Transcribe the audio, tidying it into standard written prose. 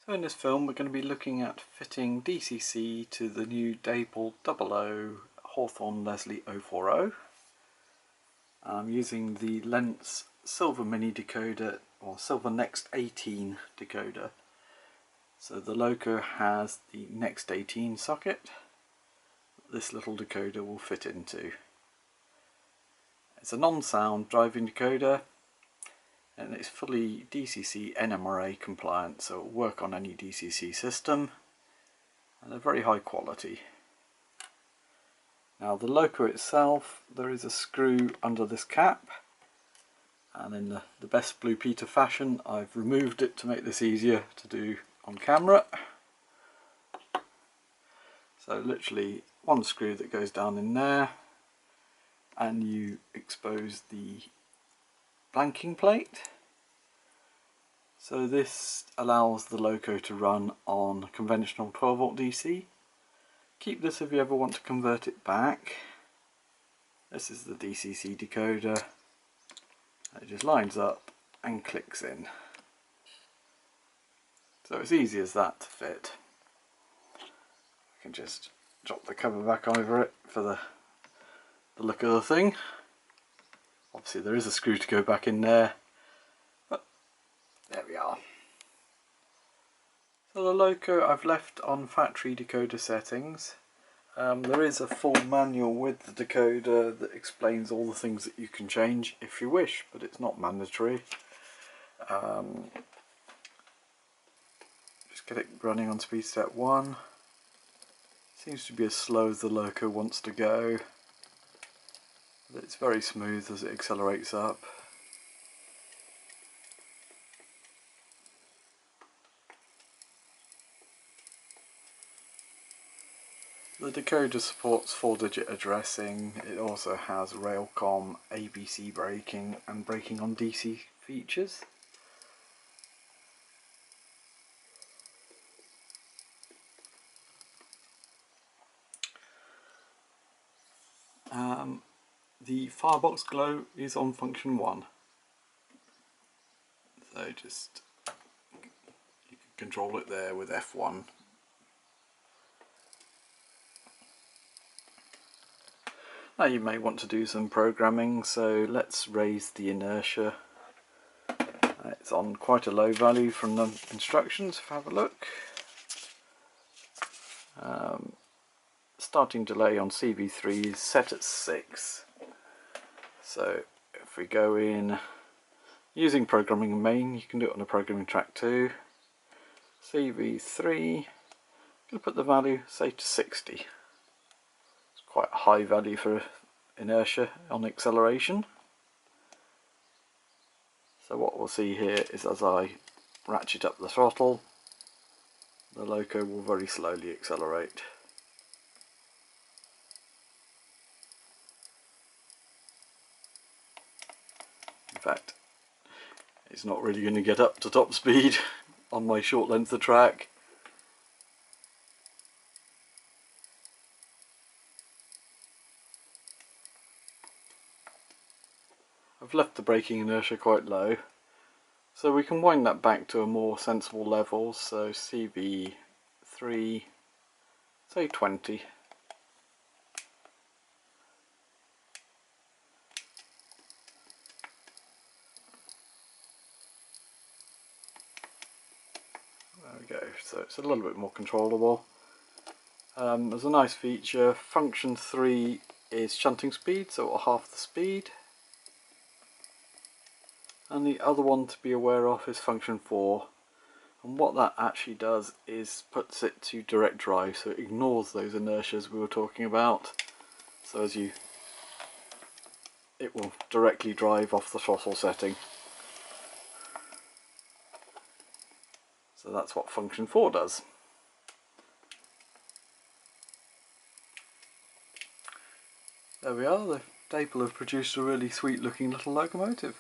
So in this film we're going to be looking at fitting DCC to the new Dapol 00 Hawthone Leslie 040. I'm using the Lenz Silver Mini decoder or Silver Next18 decoder. So the loco has the Next18 socket that this little decoder will fit into. It's a non-sound driving decoder and it's fully DCC NMRA compliant, so it will work on any DCC system and they're very high quality. Now the loco itself, there is a screw under this cap, and in the best Blue Peter fashion I've removed it to make this easier to do on camera. So literally one screw that goes down in there and you expose the blanking plate. So this allows the loco to run on conventional 12 volt DC. Keep this if you ever want to convert it back. This is the DCC decoder. It just lines up and clicks in. So it's easy as that to fit. I can just drop the cover back over it for the look of the thing. Obviously there is a screw to go back in there, but there we are. So the loco I've left on factory decoder settings. There is a full manual with the decoder that explains all the things that you can change if you wish, but it's not mandatory. Just get it running on speed step 1. Seems to be as slow as the loco wants to go, but it's very smooth as it accelerates up. The decoder supports 4-digit addressing. It also has Railcom, ABC braking and braking on DC features. The firebox glow is on function 1. So just you can control it there with F1. Now you may want to do some programming, so let's raise the inertia. It's on quite a low value from the instructions, if I have a look. Starting delay on CV3 is set at 6. So if we go in using programming main, you can do it on a programming track too. CV3, I'm going to put the value, say, to 60. Quite a high value for inertia on acceleration. So what we'll see here is as I ratchet up the throttle, the loco will very slowly accelerate. In fact, it's not really going to get up to top speed on my short length of track. I've left the braking inertia quite low, so we can wind that back to a more sensible level, so CV3, say 20. There we go, so it's a little bit more controllable. There's a nice feature, function 3 is shunting speed, so it'll half the speed. And the other one to be aware of is function 4, and what that actually does is puts it to direct drive, so it ignores those inertias we were talking about. So it will directly drive off the throttle setting. So that's what function 4 does. There we are, the Dapol have produced a really sweet looking little locomotive.